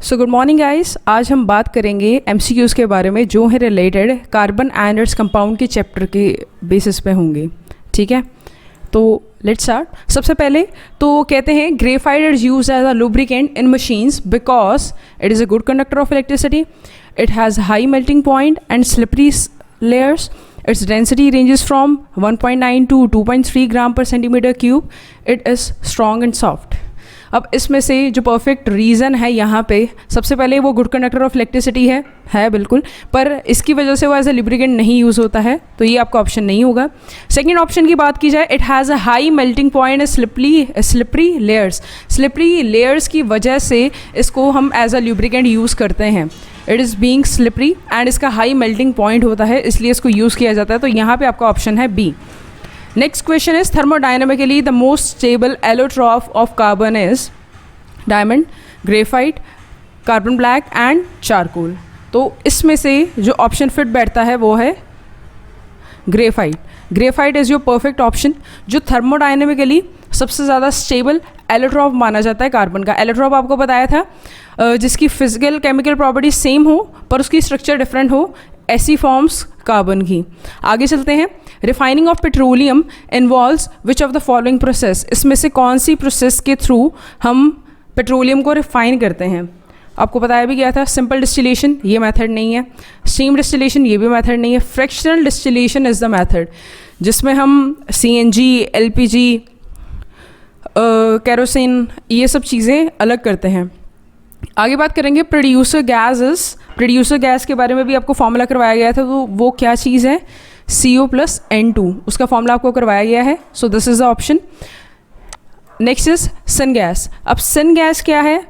So good morning guys. आज हम बात करेंगे एमसीक्यूज़ के बारे में जो है related carbon and its compound के चैप्टर के बेसिस पे होंगे। ठीक है, तो लेट्स स्टार्ट। सबसे पहले तो कहते हैं graphite is use as a lubricant in machines because it is a good conductor of electricity, it has high melting point and slippery layers. Its density ranges from 1.9 to 2.3 gram per centimetre cube. It is strong and soft. अब इसमें से जो perfect reason है यहाँ पे, सबसे पहले वो गुड कंडक्टर ऑफ इलेक्ट्रिसिटी है बिल्कुल, पर इसकी वजह से वो एज ए लिब्रिकेंट नहीं यूज़ होता है, तो ये आपका ऑप्शन नहीं होगा। सेकेंड ऑप्शन की बात की जाए, it has a high melting point slippery layers. Slippery layers की वजह से इसको हम एज अ लिब्रिकेंट यूज़ करते हैं। It is being slippery and इसका हाई मेल्टिंग पॉइंट होता है, इसलिए इसको यूज़ किया जाता है, तो यहाँ पे आपका ऑप्शन है B. Next question is thermodynamically the most stable allotrope of carbon is diamond, graphite, carbon black and charcoal. तो इसमें से जो ऑप्शन फिट बैठता है वो है graphite. Graphite is your perfect option, जो थर्मोडायनेमिकली सबसे ज़्यादा स्टेबल एलोट्रॉप माना जाता है कार्बन का। एलोट्रॉप आपको बताया था जिसकी फिजिकल केमिकल प्रॉपर्टी सेम हो पर उसकी स्ट्रक्चर डिफरेंट हो, ऐसी फॉर्म्स कार्बन की। आगे चलते हैं। Refining of petroleum involves which of the following process. इसमें से कौन सी प्रोसेस के थ्रू हम पेट्रोलियम को रिफाइन करते हैं? आपको बताया भी गया था, सिंपल डिस्टिलेशन ये मेथड नहीं है, स्टीम डिस्टिलेशन ये भी मेथड नहीं है, fractional distillation is the method जिसमें हम सीएनजी, एलपीजी, केरोसिन ये सब चीज़ें अलग करते हैं। आगे बात करेंगे प्रोड्यूसर गैसेस। प्रोड्यूसर गैस के बारे में भी आपको फॉर्मूला करवाया गया था, तो वो क्या चीज़ है? CO+N2, उसका फॉर्मूला आपको करवाया गया है, so this is the option. Next is sun gas. अब सन गैस क्या है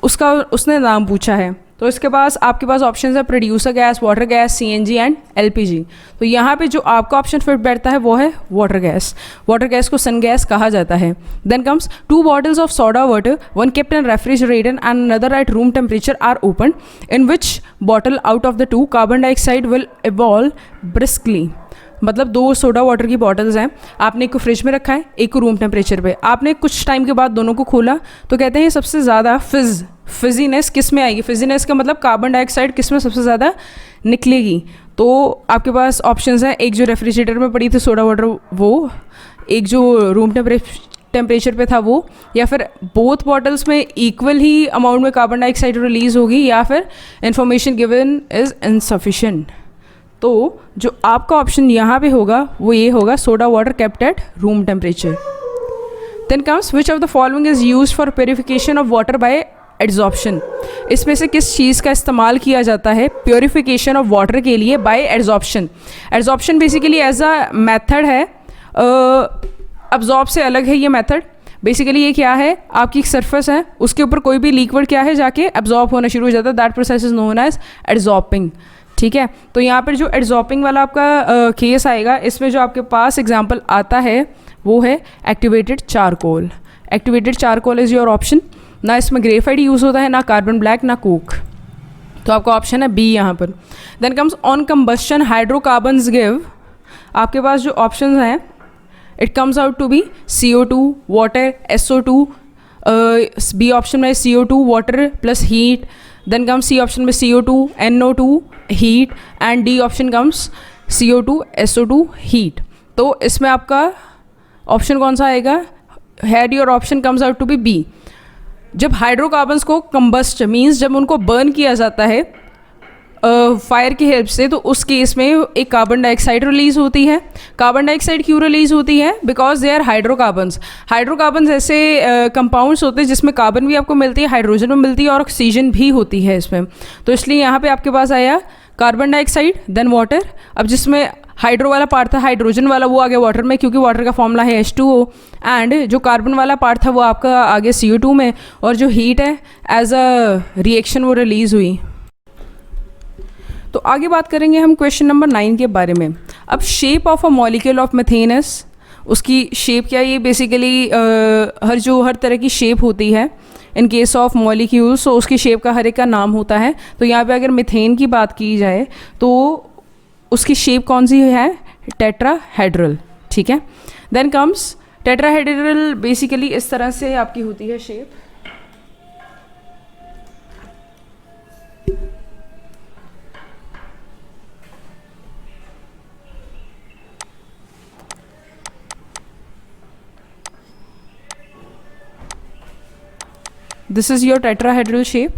उसका उसने नाम पूछा है, तो इसके पास आपके पास ऑप्शन है producer gas, water gas, CNG and LPG. तो यहाँ पे जो आपका ऑप्शन फिट बैठता है वो है वाटर गैस। वाटर गैस को सन गैस कहा जाता है। Then comes 2 bottles of soda water, one kept in refrigerator and another at room temperature are opened. In which bottle out of the two carbon dioxide will evolve briskly? मतलब 2 soda water की bottles हैं, आपने एक को fridge में रखा है, एक को रूम टेम्परेचर पे। आपने कुछ टाइम के बाद दोनों को खोला तो कहते हैं सबसे ज़्यादा फिजीनेस किस में आएगी? फिजीनेस का मतलब कार्बन डाइऑक्साइड किस में सबसे ज़्यादा निकलेगी? तो आपके पास ऑप्शंस हैं, एक जो रेफ्रिजरेटर में पड़ी थी सोडा वाटर वो, एक जो रूम टेम्परेचर पे था वो, या फिर बोथ बॉटल्स में इक्वल ही अमाउंट में कार्बन डाइऑक्साइड रिलीज़ होगी, या फिर इंफॉर्मेशन गिवन इज़ इनसफिशिएंट। तो जो आपका ऑप्शन यहाँ पे होगा वो ये होगा soda water kept at room temperature. Then comes which of the following is use for purification of water by adsorption. इसमें से किस चीज़ का इस्तेमाल किया जाता है प्योरिफिकेशन ऑफ वाटर के लिए by adsorption? Adsorption basically as a method है, अब्जॉर्ब से अलग है ये मेथड। बेसिकली ये क्या है, आपकी एक सरफेस है उसके ऊपर कोई भी लिक्विड क्या है जाके एब्जॉर्ब होना शुरू हो जाता है, that process is known as adsorbing. ठीक है, तो यहाँ पर जो एड्जॉर्पिंग वाला आपका केस आएगा, इसमें जो आपके पास एग्जांपल आता है वो है activated charcoal. Activated charcoal is your option. ना इसमें ग्रेफाइट यूज़ होता है, ना कार्बन ब्लैक, ना कोक, तो आपका ऑप्शन है बी यहाँ पर। Then comes on combustion hydrocarbons give. आपके पास जो ऑप्शन हैं it comes out to be CO2, water, SO2। B option में CO2 water plus heat, then comes C option में CO2 NO2 heat, and D option comes CO2 SO2 heat. तो इसमें आपका option कौन सा आएगा? Had your option comes out to be B. जब hydrocarbons को कंबस्ट मीन्स जब उनको बर्न किया जाता है फायर की हेल्प से, तो उस केस में एक कार्बन डाइऑक्साइड रिलीज़ होती है। कार्बन डाइऑक्साइड क्यों रिलीज़ होती है? Because they are hydrocarbons. Hydrocarbons ऐसे कंपाउंड्स होते हैं जिसमें कार्बन भी आपको मिलती है, हाइड्रोजन भी मिलती है और ऑक्सीजन भी होती है इसमें, तो इसलिए यहाँ पे आपके पास आया कार्बन डाइऑक्साइड देन वाटर। अब जिसमें हाइड्रो वाला पार्ट था हाइड्रोजन वाला, वो आ गया वाटर में क्योंकि वाटर का फॉर्मूला है H2O, एंड जो कार्बन वाला पार्ट था वो आपका आ गया CO2 में, और जो हीट है एज अ रिएक्शन वो रिलीज़ हुई। तो आगे बात करेंगे हम क्वेश्चन नंबर 9 के बारे में। अब shape of a molecule of methane is, उसकी शेप क्या है? ये बेसिकली हर तरह की शेप होती है इन केस ऑफ मॉलिक्यूल्स, तो उसकी शेप का हर एक का नाम होता है। तो यहाँ पे अगर मीथेन की बात की जाए तो उसकी शेप कौन सी है? टेट्राहेड्रल। ठीक है, देन कम्स टेट्राहेड्रल बेसिकली इस तरह से आपकी होती है shape. This is your tetrahedral shape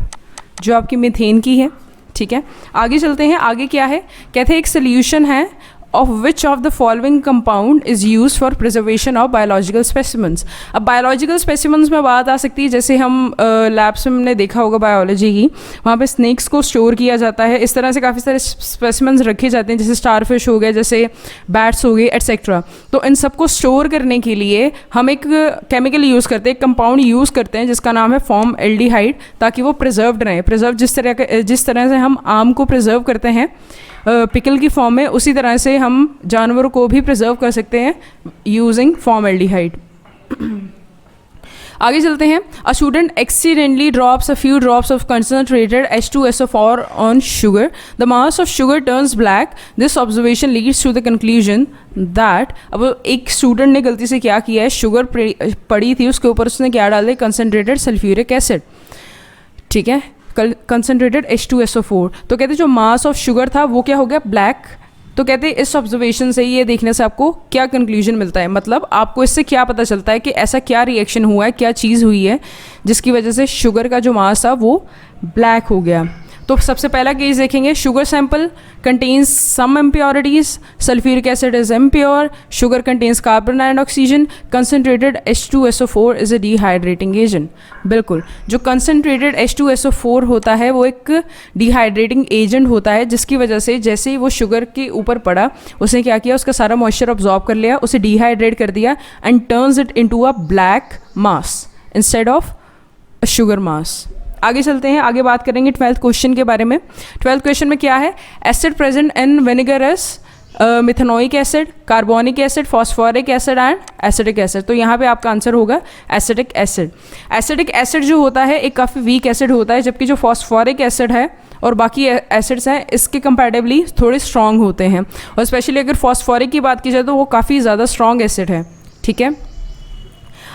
जो आपकी मीथेन की है, ठीक है। आगे चलते हैं, आगे क्या है, कहते हैं एक सोल्यूशन है of which of the following compound is used for preservation of biological specimens। अब बायोलॉजिकल स्पेसिमन्स में बात आ सकती है, जैसे हम लैब्स में हमने देखा होगा बायोलॉजी की, वहाँ पे स्नेक्स को स्टोर किया जाता है, इस तरह से काफ़ी सारे स्पेसिमन्स रखे जाते हैं, जैसे स्टारफिश हो गए, जैसे बैट्स हो गए, एट्सेट्रा। तो इन सबको स्टोर करने के लिए हम एक केमिकल यूज़ करते हैं, एक कंपाउंड यूज़ करते हैं जिसका नाम है फॉर्मएल्डिहाइड, ताकि वो प्रिजर्व्ड रहे। प्रिजर्व जिस तरह से हम आम को प्रिजर्व करते हैं पिकल की फॉर्म में, उसी तरह से हम जानवरों को भी प्रिजर्व कर सकते हैं यूजिंग फॉर्मएल्डिहाइड। आगे चलते हैं, a student accidentally drops a few drops of concentrated H2SO4 on sugar, the mass of sugar turns black, this observation leads to the conclusion that. अब एक स्टूडेंट ने गलती से क्या किया है, शुगर पड़ी थी, उसके ऊपर उसने क्या डाल दिया, कंसनट्रेटेड सल्फ्यूरिक एसिड, ठीक है, कंसनट्रेटेड H2SO4। तो कहते जो मास ऑफ शुगर था वो क्या हो गया, ब्लैक। तो कहते हैं इस ऑब्जर्वेशन से, ये देखने से आपको क्या कंक्लूजन मिलता है, मतलब आपको इससे क्या पता चलता है कि ऐसा क्या रिएक्शन हुआ है, क्या चीज़ हुई है जिसकी वजह से शुगर का जो मास था वो ब्लैक हो गया। तो सबसे पहला केस देखेंगे, sugar sample contains some impurities, sulphuric acid is impure, sugar contains carbon and oxygen, concentrated H2SO4 is a dehydrating agent. बिल्कुल, जो कंसनट्रेटेड H2SO4 होता है वो एक डिहाइड्रेटिंग एजेंट होता है, जिसकी वजह से जैसे ही वो शुगर के ऊपर पड़ा, उसने क्या किया, उसका सारा मॉइस्चर ऑब्जॉर्ब कर लिया, उसे डिहाइड्रेट कर दिया and turns it into a black mass instead of sugar mass. आगे चलते हैं, आगे बात करेंगे 12th क्वेश्चन के बारे में। 12th क्वेश्चन में क्या है, acid present in vinegar is methanoic acid, carbonic acid, phosphoric acid and acidic acid. तो यहाँ पे आपका आंसर होगा एसिडिक एसिड। एसिडिक एसिड जो होता है एक काफ़ी वीक एसिड होता है, जबकि जो फॉस्फोरिक एसिड है और बाकी एसिड्स हैं इसके कंपैरेटिवली थोड़े स्ट्रॉन्ग होते हैं, और स्पेशली अगर फॉस्फोरिक की बात की जाए तो वो काफ़ी ज़्यादा स्ट्रॉन्ग एसिड है, ठीक है।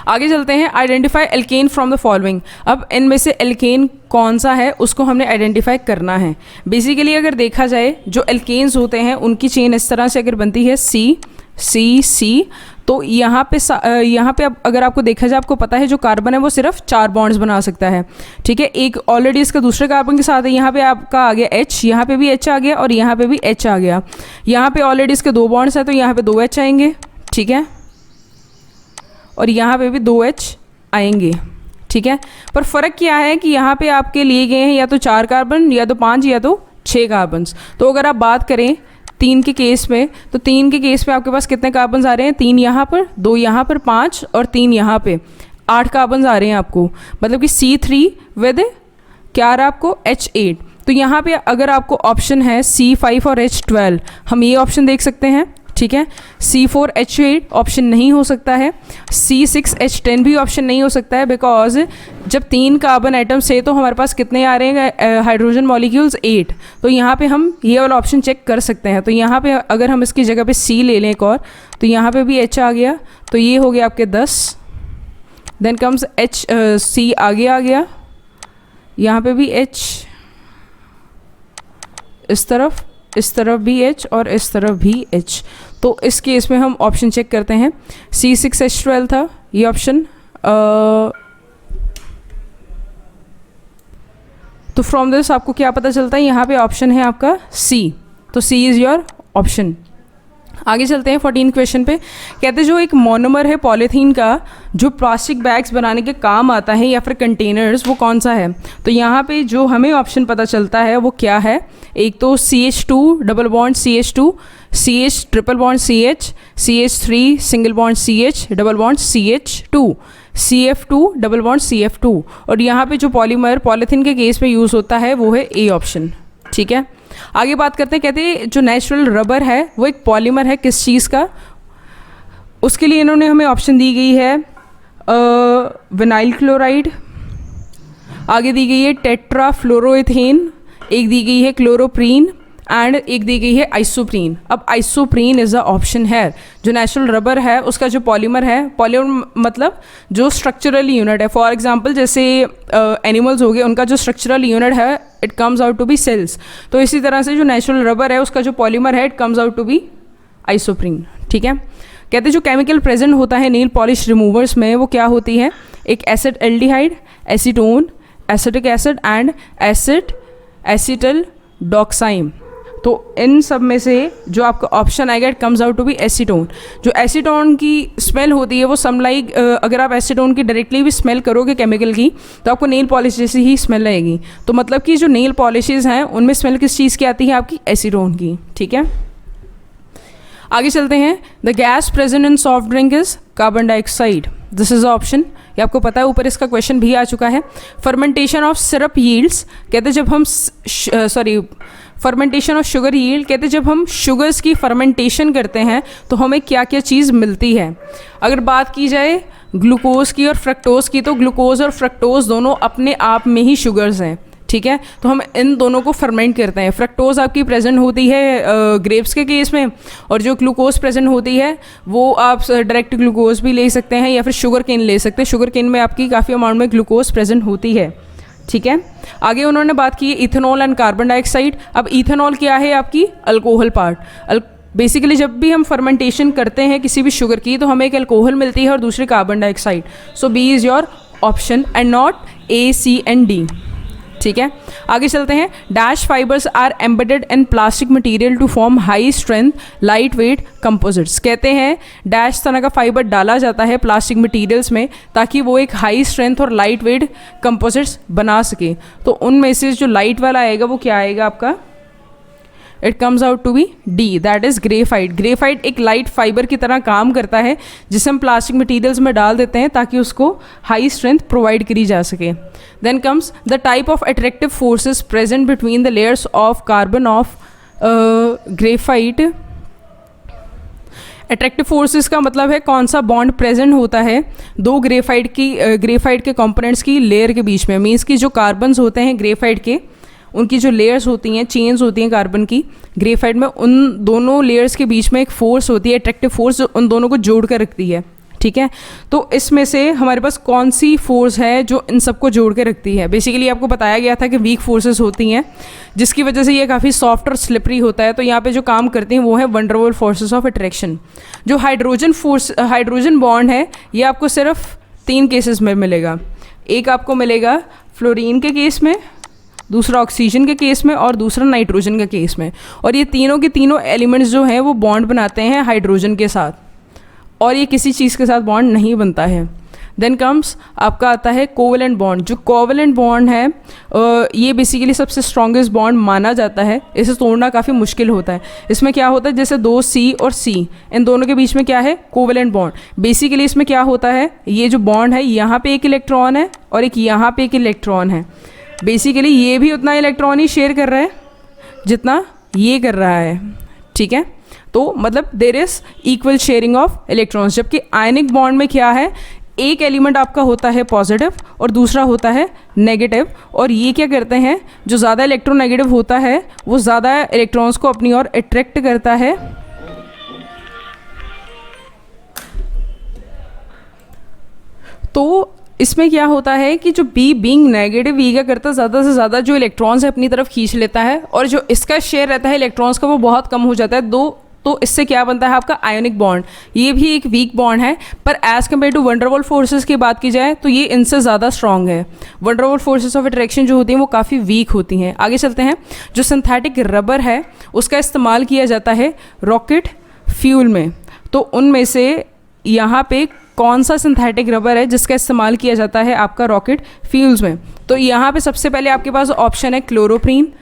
आगे चलते हैं, identify alkane from the following. अब इनमें से एल्केन कौन सा है उसको हमने आइडेंटिफाई करना है। बेसिकली अगर देखा जाए जो एल्केन्स होते हैं उनकी चेन इस तरह से अगर बनती है सी सी सी, तो यहाँ पे अब अगर आपको देखा जाए, आपको पता है जो कार्बन है वो सिर्फ 4 बॉन्ड्स बना सकता है, ठीक है। एक ऑलरेडी इसका दूसरे कार्बन के साथ है, यहाँ पे आपका आ गया H, यहाँ पे भी H आ गया और यहाँ पे भी H आ गया। यहाँ पे ऑलरेडी इसके 2 बॉन्ड्स हैं तो यहाँ पे 2 H आएंगे, ठीक है, और यहाँ पे भी 2 H आएंगे, ठीक है। पर फ़र्क क्या है कि यहाँ पे आपके लिए गए हैं या तो 4 कार्बन या तो 5 या तो 6 कार्बन्स। तो अगर आप बात करें 3 के केस में, तो 3 के केस में आपके पास कितने कार्बन्स आ रहे हैं, 3 यहाँ पर, 2 यहाँ पर, 5 और 3 यहाँ पे, 8 कार्बन्स आ रहे हैं आपको, मतलब कि C3 विद क्या आ रहा है आपको, H8। तो यहाँ पे अगर आपको ऑप्शन है C5 और H12, हम ये ऑप्शन देख सकते हैं, ठीक है। C4H8 ऑप्शन नहीं हो सकता है, C6H10 भी ऑप्शन नहीं हो सकता है, बिकॉज जब 3 कार्बन आइटम से तो हमारे पास कितने आ रहे हैं हाइड्रोजन मॉलिक्यूल्स, 8। तो यहाँ पे हम ये वाला ऑप्शन चेक कर सकते हैं। तो यहाँ पे अगर हम इसकी जगह पे C ले लें एक और, तो यहाँ पे भी H आ गया, तो ये हो गया आपके 10, देन कम्स C आगे आ गया, यहाँ पे भी H, इस तरफ भी H और इस तरफ भी H। तो इस केस में हम ऑप्शन चेक करते हैं, C6H12 था ये ऑप्शन। तो फ्रॉम दिस आपको क्या पता चलता है, यहाँ पे ऑप्शन है आपका C, तो C इज़ योर ऑप्शन। आगे चलते हैं 14 क्वेश्चन पे। कहते हैं जो एक मोनोमर है पॉलीथीन का जो प्लास्टिक बैग्स बनाने के काम आता है या फिर कंटेनर्स, वो कौन सा है। तो यहाँ पे जो हमें ऑप्शन पता चलता है वो क्या है, एक तो CH2 double bond CH2, CH triple bond CH, CH3 single bond CH double bond CH2, CF2 double bond CF2। और यहाँ पे जो पॉलीमर पॉलीथीन के केस में यूज़ होता है वो है A ऑप्शन, ठीक है। आगे बात करते हैं, कहते हैं जो नेचुरल रबर है वो एक पॉलीमर है किस चीज़ का, उसके लिए इन्होंने हमें ऑप्शन दी गई है विनाइल क्लोराइड, आगे दी गई है टेट्राफ्लोरोइथेन, एक दी गई है क्लोरोप्रीन एंड एक दी गई है आइसोप्रीन। अब आइसोप्रीन इज़ अ ऑप्शन है। जो नेचुरल रबर है उसका जो पॉलीमर है, पॉलीमर मतलब जो स्ट्रक्चरल यूनिट है, फॉर एग्जांपल जैसे एनिमल्स हो गए, उनका जो स्ट्रक्चरल यूनिट है it comes out to be cells. तो इसी तरह से जो नेचुरल रबर है उसका जो पॉलीमर है it comes out to be isoprene, ठीक है। कहते हैं जो केमिकल प्रेजेंट होता है नेल पॉलिश रिमूवर्स में वो क्या होती है, एक acid aldehyde, acetone, acetic acid and acetaldoxime. तो इन सब में से जो आपका ऑप्शन आएगा it comes out to be acetone. जो एसीटोन की स्मेल होती है वो समलाइक, अगर आप एसीटोन की डायरेक्टली भी स्मेल करोगे केमिकल की तो आपको नेल पॉलिश जैसी ही स्मेल आएगी। तो मतलब कि जो नेल पॉलिशेज हैं उनमें स्मेल किस चीज़ की आती है, आपकी एसीटोन की। ठीक है, आगे चलते हैं। The gas present in soft drink is carbon dioxide. This is option, ये आपको पता है, ऊपर इसका क्वेश्चन भी आ चुका है। फर्मेंटेशन ऑफ सिरप यील्ड्स, कहते जब हम फर्मेंटेशन ऑफ शुगर यील्ड, कहते जब हम शुगर्स की फर्मेंटेशन करते हैं तो हमें क्या क्या चीज़ मिलती है। अगर बात की जाए ग्लूकोज की और फ्रक्टोज की, तो ग्लूकोज और फ्रक्टोज दोनों अपने आप में ही शुगर्स हैं। ठीक है, तो हम इन दोनों को फर्मेंट करते हैं। फ्रक्टोज आपकी प्रेजेंट होती है ग्रेप्स के केस में, और जो ग्लूकोज प्रेजेंट होती है वो आप डायरेक्ट ग्लूकोज भी ले सकते हैं या फिर शुगर केन ले सकते हैं। शुगर केन में आपकी काफ़ी अमाउंट में ग्लूकोज प्रेजेंट होती है। ठीक है, आगे उन्होंने बात की इथेनॉल एंड कार्बन डाइऑक्साइड। अब इथेनॉल क्या है, आपकी अल्कोहल पार्ट। बेसिकली जब भी हम फर्मेंटेशन करते हैं किसी भी शुगर की तो हमें एक अल्कोहल मिलती है और दूसरी carbon dioxide. So B is your option and not A, C and D. ठीक है, आगे चलते हैं। Dash fibres are embedded in plastic material to form high strength light weight composites. कहते हैं डैश तरह का फाइबर डाला जाता है प्लास्टिक मटेरियल्स में ताकि वो एक हाई स्ट्रेंथ और लाइट वेट कंपोजिट्स बना सके। तो उनमें से जो लाइट वाला आएगा वो क्या आएगा आपका, it comes out to be D, that is graphite. Graphite एक लाइट फाइबर की तरह काम करता है जिसे हम प्लास्टिक मटेरियल्स में डाल देते हैं ताकि उसको हाई स्ट्रेंथ प्रोवाइड करी जा सके। Then comes the type of attractive forces present between the layers of carbon of graphite. Attractive forces का मतलब है कौन सा बॉन्ड प्रेजेंट होता है दो ग्रेफाइट के कंपोनेंट्स की लेयर के बीच में। मीन्स कि जो कार्बन्स होते हैं ग्रेफाइट के, उनकी जो लेयर्स होती हैं, चेन्स होती हैं कार्बन की ग्रेफाइट में, उन दोनों लेयर्स के बीच में एक फोर्स होती है, अट्रैक्टिव फोर्स, जो उन दोनों को जोड़ कर रखती है। ठीक है, तो इसमें से हमारे पास कौन सी फोर्स है जो इन सबको जोड़ के रखती है। बेसिकली आपको बताया गया था कि वीक फोर्सेस होती हैं जिसकी वजह से ये काफ़ी सॉफ्ट और स्लिपरी होता है। तो यहाँ पे जो काम करती हैं वो है van der Waals forces of attraction. जो हाइड्रोजन बॉन्ड है ये आपको सिर्फ 3 केसेस में मिलेगा। एक आपको मिलेगा फ्लोरीन के केस में, दूसरा ऑक्सीजन के केस में और दूसरा नाइट्रोजन के केस में। और ये तीनों के तीनों एलिमेंट्स जो हैं वो बॉन्ड बनाते हैं हाइड्रोजन के साथ, और ये किसी चीज़ के साथ बॉन्ड नहीं बनता है। देन कम्स आपका आता है कोवेलेंट बॉन्ड। जो कोवेलेंट बॉन्ड है ये बेसिकली सबसे स्ट्रॉन्गेस्ट बॉन्ड माना जाता है। इसे तोड़ना काफ़ी मुश्किल होता है। इसमें क्या होता है, जैसे 2 C और C, इन दोनों के बीच में क्या है, कोवेलेंट बॉन्ड। बेसिकली इसमें क्या होता है, ये जो बॉन्ड है यहाँ पे एक इलेक्ट्रॉन है और एक यहाँ पे एक इलेक्ट्रॉन है। बेसिकली ये भी उतना इलेक्ट्रॉन ही शेयर कर रहा है जितना ये कर रहा है। ठीक है, तो मतलब there is equal sharing of electrons. जबकि आयनिक बॉन्ड में क्या है, एक एलिमेंट आपका होता है पॉजिटिव और दूसरा होता है नेगेटिव, और ये क्या करते हैं, जो ज़्यादा इलेक्ट्रोनेगेटिव होता है वो ज़्यादा इलेक्ट्रॉन्स को अपनी ओर अट्रैक्ट करता है। तो इसमें क्या होता है कि जो बी बीइंग नेगेटिव, ये क्या करता है, ज़्यादा से ज़्यादा जो इलेक्ट्रॉन्स है अपनी तरफ खींच लेता है, और जो इसका शेयर रहता है इलेक्ट्रॉन्स का वो बहुत कम हो जाता है। तो इससे क्या बनता है आपका आयोनिक बॉन्ड। ये भी एक वीक बॉन्ड है, पर as compare to van der Waals forces की बात की जाए तो ये इनसे ज़्यादा स्ट्रॉन्ग है। Van der Waals forces of attraction जो होती हैं वो काफ़ी वीक होती हैं। आगे चलते हैं। जो सिंथेटिक रबर है उसका इस्तेमाल किया जाता है रॉकेट फ्यूल में। तो उनमें से यहाँ पे कौन सा सिंथेटिक रबर है जिसका इस्तेमाल किया जाता है आपका रॉकेट फ्यूल्स में। तो यहाँ पे सबसे पहले आपके पास ऑप्शन है chloroprene,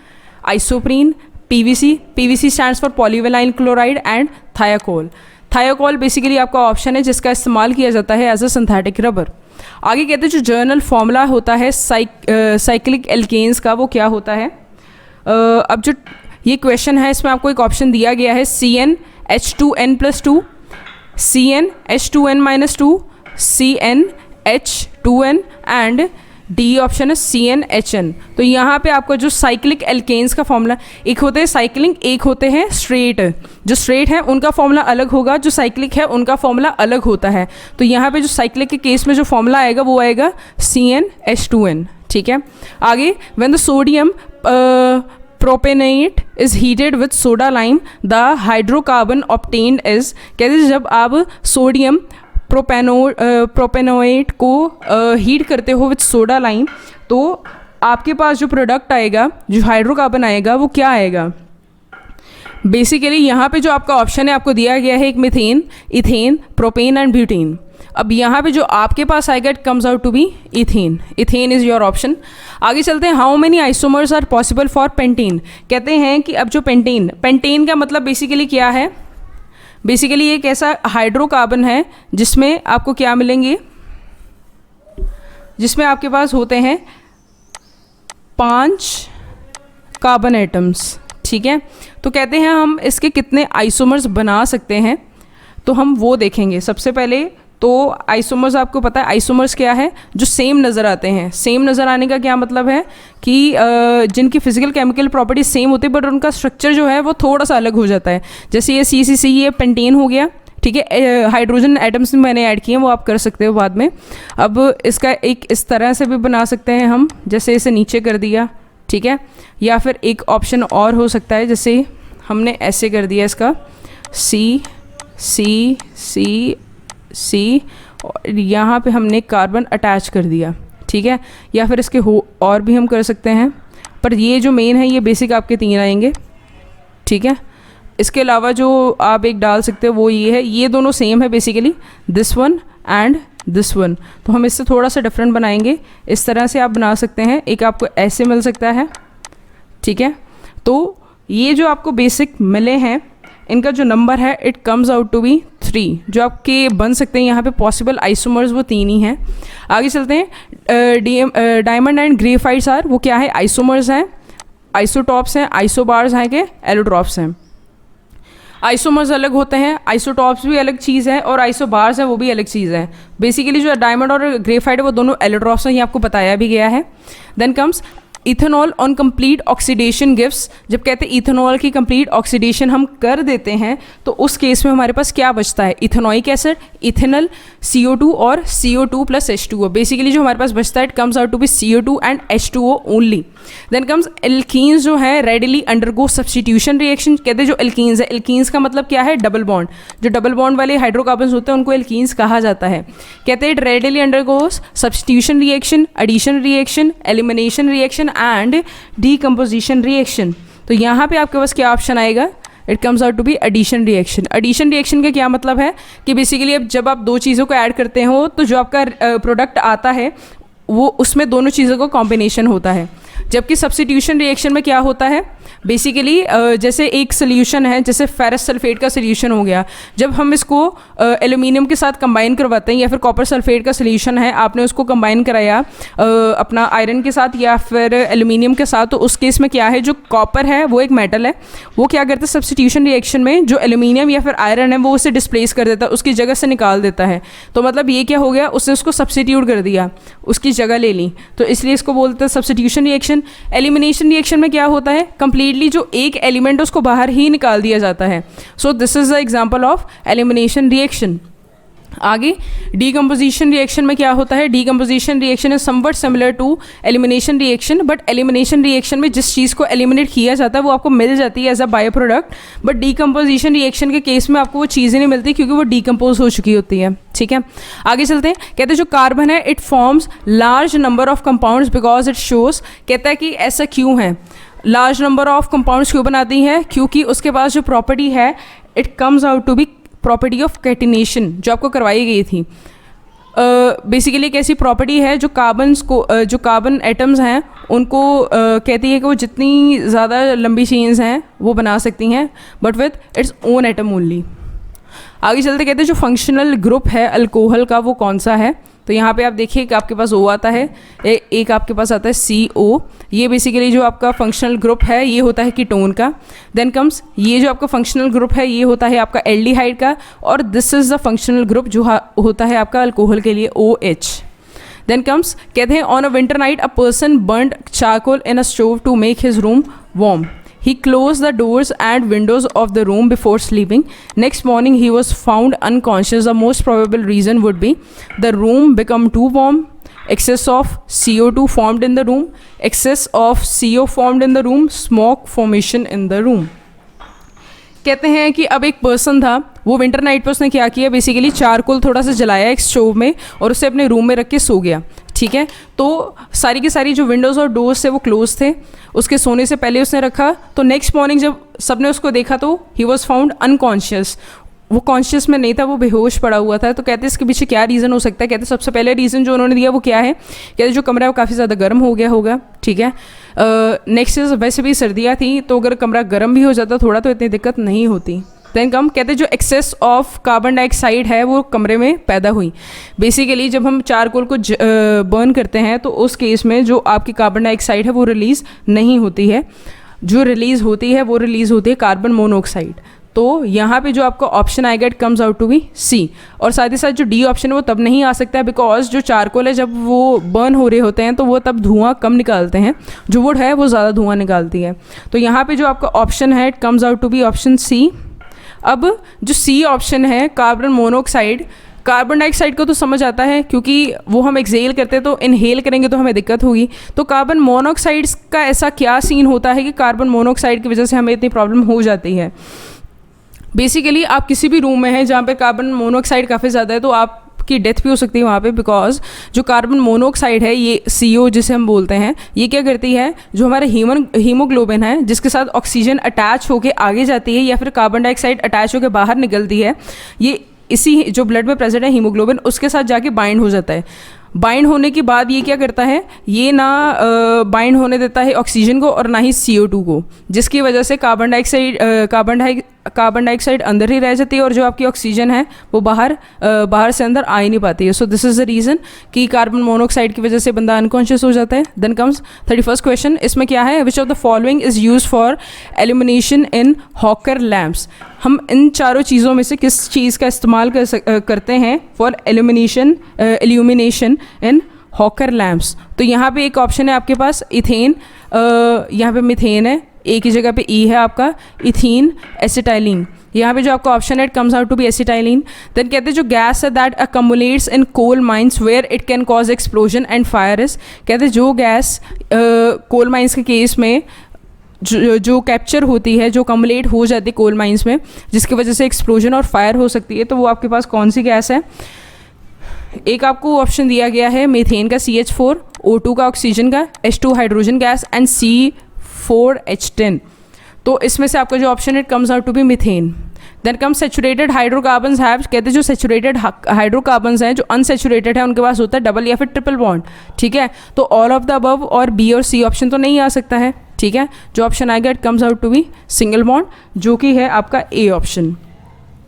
isoprene, PVC stands for polyvinyl chloride and thiokol. Thiokol basically आपका ऑप्शन है जिसका इस्तेमाल किया जाता है एज अ सिंथेटिक रबर। आगे कहते हैं जो जर्नल फॉर्मूला होता है साइक्लिक एल्केन्स का, वो क्या होता है। अब जो ये क्वेश्चन है इसमें आपको एक ऑप्शन दिया गया है CnH2n+2, CnH2n-2, CnH2n and D option है CnHn। तो यहाँ पे आपको जो साइक्लिक एल्केन्स का फॉर्मूला, एक होते हैं साइक्लिक, एक होते हैं स्ट्रेट। जो स्ट्रेट है उनका फॉर्मूला अलग होगा, जो साइक्लिक है उनका फॉर्मूला अलग होता है। तो यहाँ पे जो साइक्लिक के केस में जो फॉर्मूला आएगा वो आएगा CnH2n। ठीक है, आगे when the sodium propanoate is heated with soda lime the hydrocarbon obtained is. कहते हैं जब आप सोडियम प्रोपेनोएट को हीट करते हो विथ सोडा लाइम, तो आपके पास जो प्रोडक्ट आएगा, जो हाइड्रोकार्बन आएगा, वो क्या आएगा? बेसिकली यहाँ पे जो आपका ऑप्शन है आपको दिया गया है एक methane, ethane, propane and butane. अब यहाँ पे जो आपके पास आएगा it comes out to be ethane. Ethane is your option. आगे चलते हैं, how many isomers are possible for pentane. कहते हैं कि अब जो पेंटेन का मतलब बेसिकली क्या है? बेसिकली एक ऐसा हाइड्रोकार्बन है जिसमें आपको क्या मिलेंगे, जिसमें आपके पास होते हैं 5 कार्बन एटम्स, ठीक है। तो कहते हैं हम इसके कितने आइसोमर्स बना सकते हैं, तो हम वो देखेंगे। सबसे पहले तो आइसोमर्स, आपको पता है आइसोमर्स क्या है? जो सेम नज़र आते हैं। सेम नज़र आने का क्या मतलब है कि जिनकी फिजिकल केमिकल प्रॉपर्टी सेम होती है बट उनका स्ट्रक्चर जो है वो थोड़ा सा अलग हो जाता है। जैसे ये CCC, ये पेंटेन हो गया, ठीक है। हाइड्रोजन एटम्स मैंने ऐड किए हैं, वो आप कर सकते हो बाद में। अब इसका एक इस तरह से भी बना सकते हैं हम, जैसे इसे नीचे कर दिया, ठीक है। या फिर एक ऑप्शन और हो सकता है, जैसे हमने ऐसे कर दिया इसका C C C C और यहाँ पे हमने कार्बन अटैच कर दिया, ठीक है। या फिर इसके और भी हम कर सकते हैं, पर ये जो मेन है ये बेसिक आपके 3 आएंगे, ठीक है। इसके अलावा जो आप एक डाल सकते हो वो ये है, ये दोनों सेम है basically, this one and this one. तो हम इससे थोड़ा सा डिफरेंट बनाएंगे। इस तरह से आप बना सकते हैं, एक आपको ऐसे मिल सकता है, ठीक है। तो ये जो आपको बेसिक मिले हैं, इनका जो नंबर है it comes out to be 3, जो आपके बन सकते हैं यहाँ पे पॉसिबल आइसोमर्स, वो 3 ही हैं। आगे चलते हैं, डायमंड एंड ग्रेफाइट्स आर, वो क्या है? आइसोमर्स हैं, आइसोटॉप्स हैं, आइसोबार्स हैं कि एलोट्रॉप्स हैं। आइसोमर्स अलग होते हैं, आइसोटॉप्स भी अलग चीज़ है, और आइसोबार्स है वो भी अलग चीज़ है। बेसिकली जो डायमंड और ग्रेफाइट है वो दोनों एलोट्रॉप्स हैं, ये आपको बताया भी गया है। Then comes ethanol on complete oxidation gives. जब कहते हैं इथेनॉल की कंप्लीट ऑक्सीडेशन हम कर देते हैं तो उस केस में हमारे पास क्या बचता है? इथेनॉइक एसिड, इथेनॉल, CO2 और CO2 प्लस H2O। बेसिकली जो हमारे पास बचता है it comes out to be CO2 and H2O only. Then comes alkenes, जो है रेडिली अंडरगो सब्सटीट्यूशन रिएक्शन। कहते हैं जो एल्कीन्स है, एल्कीन्स का मतलब क्या है? Double bond. जो डबल बॉन्ड वाले हाइड्रोकार्बन्स होते हैं उनको एल्कीन्स कहा जाता है। कहते हैं it readily undergoes substitution reaction, addition reaction, elimination reaction and decomposition reaction. तो यहाँ पे आपके पास क्या ऑप्शन आएगा? It comes out to be addition reaction. Addition reaction का क्या मतलब है कि बेसिकली अब जब आप 2 चीज़ों को ऐड करते हो तो जो आपका प्रोडक्ट आता है वो उसमें दोनों चीज़ों का कॉम्बिनेशन होता है। जबकि सब्स्टिट्यूशन रिएक्शन में क्या होता है? बेसिकली जैसे एक सोल्यूशन है, जैसे फेरस सल्फेट का सोल्यूशन हो गया, जब हम इसको एल्यूमिनियम के साथ कंबाइन करवाते हैं, या फिर कॉपर सल्फेट का सोल्यूशन है, आपने उसको कंबाइन कराया अपना आयरन के साथ या फिर एल्यूमिनियम के साथ, तो उस केस में क्या है, जो कॉपर है वो एक मेटल है, वो क्या करता है सब्स्टिट्यूशन रिएक्शन में जो एल्यूमिनियम या फिर आयरन है वो उसे डिस्प्लेस कर देता है, उसकी जगह से निकाल देता है। तो मतलब ये क्या हो गया, उसने उसको सब्स्टिट्यूट कर दिया, उसकी जगह ले ली, तो इसलिए इसको बोलते हैं सब्स्टिट्यूशन रिएक्शन। एलिमिनेशन रिएक्शन में क्या होता है, कंप्लीटली जो एक एलिमेंट उसको बाहर ही निकाल दिया जाता है। So this is the example of elimination reaction. आगे डीकम्पोजिशन रिएक्शन में क्या होता है, decomposition reaction is something similar to elimination reaction, but elimination reaction में जिस चीज़ को एलिमिनेट किया जाता है वो आपको मिल जाती है as a bio product, but decomposition reaction के केस में आपको वो चीज़ें नहीं मिलती क्योंकि वो डीकम्पोज हो चुकी होती है। ठीक है, आगे चलते हैं। कहते हैं जो कार्बन है it forms large number of compounds because it shows, कहता है कि ऐसा क्यों है, लार्ज नंबर ऑफ कंपाउंड्स क्यों बनाती हैं, क्योंकि उसके पास जो प्रॉपर्टी है it comes out to be property of catenation, जो आपको करवाई गई थी। बेसिकली एक ऐसी प्रॉपर्टी है जो कार्बन्स को जो कार्बन एटम्स हैं उनको कहती है कि वो जितनी ज़्यादा लंबी चेन्स हैं वो बना सकती हैं, but with its own atom only. आगे चलते कहते हैं जो फंक्शनल ग्रुप है अल्कोहल का वो कौन सा है, तो यहाँ पे आप देखिए कि आपके पास O आता है, एक आपके पास आता है CO, ये बेसिकली जो आपका फंक्शनल ग्रुप है ये होता है कीटोन का। देन कम्स ये जो आपका फंक्शनल ग्रुप है ये होता है आपका एल्डिहाइड का, और this is the functional group जो होता है आपका अल्कोहल के लिए OH। देन कम्स कहते हैं on a winter night a person burned charcoal in a stove to make his room warm, he closed the doors and windows of the room before sleeping. Next morning he was found unconscious. The most probable reason would be the room become too warm, excess of CO2 formed in the room, excess of CO formed in the room, smoke formation in the room. कहते हैं कि अब एक person था वो winter night पे उसने क्या किया, बेसिकली चारकोल थोड़ा सा जलाया एक स्टोव में और उसे अपने रूम में रख के सो गया, ठीक है। तो सारी की सारी जो विंडोज़ और डोर्स थे वो क्लोज थे, उसके सोने से पहले उसने रखा। तो नेक्स्ट मॉर्निंग जब सबने उसको देखा तो ही वॉज फाउंड अनकॉन्शियस, वो कॉन्शियस में नहीं था, वो बेहोश पड़ा हुआ था। तो कहते हैं इसके पीछे क्या रीज़न हो सकता है। कहते हैं सबसे पहले रीज़न जो उन्होंने दिया वो क्या है, कहते जो कमरा वो काफ़ी ज़्यादा गर्म हो गया होगा, ठीक है। नेक्स्ट वैसे भी सर्दियाँ थी तो अगर कमरा गर्म भी हो जाता थोड़ा तो इतनी दिक्कत नहीं होती। देन कम कहते जो एक्सेस ऑफ कार्बन डाइऑक्साइड है वो कमरे में पैदा हुई। बेसिकली जब हम चारकोल को बर्न करते हैं तो उस केस में जो आपकी कार्बन डाइऑक्साइड है वो रिलीज़ नहीं होती है, जो रिलीज़ होती है वो रिलीज़ होती है कार्बन मोनोऑक्साइड। तो यहाँ पे जो आपका ऑप्शन आएगा it comes out to be C. और साथ ही साथ जो डी ऑप्शन है वो तब नहीं आ सकता है बिकॉज जो चारकोल है जब वो बर्न हो रहे होते हैं तो वो तब धुआं कम निकालते हैं, जो वुड है वो ज़्यादा धुआं निकालती है। तो यहाँ पे जो आपका ऑप्शन है it comes out to be option C. अब जो सी ऑप्शन है कार्बन मोनोऑक्साइड, कार्बन डाइऑक्साइड को तो समझ आता है क्योंकि वो हम एक्सेल करते हैं तो इनहेल करेंगे तो हमें दिक्कत होगी। तो कार्बन मोनोऑक्साइड का ऐसा क्या सीन होता है कि कार्बन मोनोऑक्साइड की वजह से हमें इतनी प्रॉब्लम हो जाती है। बेसिकली आप किसी भी रूम में हैं जहाँ पे कार्बन मोनोऑक्साइड काफ़ी ज़्यादा है तो आपकी डेथ भी हो सकती है वहाँ पे, बिकॉज जो कार्बन मोनोऑक्साइड है ये CO जिसे हम बोलते हैं, ये क्या करती है, जो हमारे हीमोग्लोबिन है जिसके साथ ऑक्सीजन अटैच होकर आगे जाती है या फिर कार्बन डाइऑक्साइड अटैच होकर बाहर निकलती है, ये इसी जो ब्लड में प्रेजेंट है हीमोग्लोबिन उसके साथ जाके बाइंड हो जाता है। बाइंड होने के बाद ये क्या करता है, ये ना बाइंड होने देता है ऑक्सीजन को और ना ही CO2 को, जिसकी वजह से कार्बन डाइऑक्साइड अंदर ही रह जाती है और जो आपकी ऑक्सीजन है वो बाहर से अंदर आ ही नहीं पाती है। So this is the reason कि कार्बन मोनोऑक्साइड की वजह से बंदा अनकॉन्शियस हो जाता है। देन कम्स 31st क्वेश्चन, इसमें क्या है, विच of the following is use for illumination in hawker lamps. हम इन चारों चीज़ों में से किस चीज़ का इस्तेमाल करते हैं for illumination in hawker lamps. तो यहाँ पे एक ऑप्शन है आपके पास इथेन, यहाँ पे मिथेन है, एक ही जगह पे ई है आपका इथीन एसिटाइलिन। यहाँ पे जो आपका ऑप्शन है it comes out to be acetylene. Then कहते हैं जो गैस है that accumulates in coal mines where it can cause explosion and fire is. कहते हैं जो गैस कोल माइंस के केस में जो कैप्चर होती है, जो कमुलेट हो जाती है कोल माइंस में, जिसकी वजह से एक्सप्लोजन और फायर हो सकती है, तो वो आपके पास कौन सी गैस है। एक आपको ऑप्शन दिया गया है मीथेन का CH4, O2 का ऑक्सीजन का, H2 hydrogen gas and C4H10। तो इसमें से आपका जो ऑप्शन है it comes out to be methane. Then come saturated hydrocarbons have, कहते हैं जो सेचुरेटेड हाइड्रोकार्बन्स हैं जो अनसेचुरेटेड है उनके पास होता है डबल या फिर ट्रिपल बॉन्ड, ठीक है। तो ऑल ऑफ द अबव और बी और सी ऑप्शन तो नहीं आ सकता है, ठीक है। जो ऑप्शन आएगा it comes out to be single bond, जो कि है आपका A option.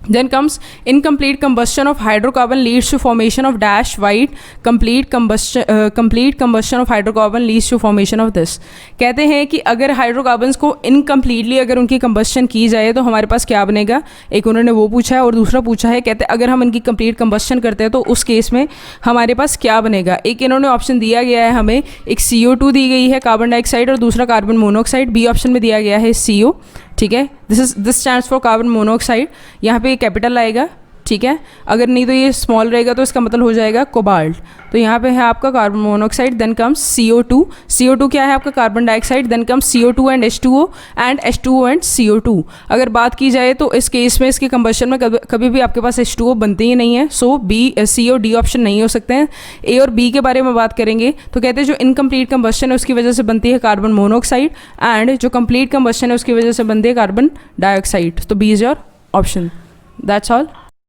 Then comes incomplete combustion of hydrocarbon leads to formation of dash white, complete combustion of hydrocarbon leads to formation of this। कहते हैं कि अगर hydrocarbons को incompletely अगर उनकी कंबस्शन की जाए तो हमारे पास क्या बनेगा, एक उन्होंने वो पूछा है और दूसरा पूछा है कहते हैं अगर हम इनकी कंप्लीट कंबस्शन करते हैं तो उस केस में हमारे पास क्या बनेगा। एक इन्होंने ऑप्शन दिया गया है हमें, एक CO2 दी गई है कार्बन डाइऑक्साइड और दूसरा कार्बन मोनोऑक्साइड, बी ऑप्शन में दिया गया है CO, ठीक है। This stands for carbon monoxide, यहाँ पे कैपिटल आएगा, ठीक है। अगर नहीं तो ये स्मॉल रहेगा तो इसका मतलब हो जाएगा कोबाल्ट। तो यहाँ पे है आपका carbon monoxide. Then comes CO2, CO2 क्या है आपका carbon dioxide. Then comes CO2 and H2O and H2O and CO2। अगर बात की जाए तो इस केस में इसके कंबस्शन में कभी भी आपके पास H2O बनती ही नहीं है, सो बी C और D ऑप्शन नहीं हो सकते हैं। ए और बी के बारे में बात करेंगे तो कहते हैं जो इनकम्प्लीट कंबस्शन है उसकी वजह से बनती है कार्बन मोनोऑक्साइड एंड जो कंप्लीट कंबस्शन है उसकी वजह से बनती है कार्बन डाइऑक्साइड। तो B is your option. That's all.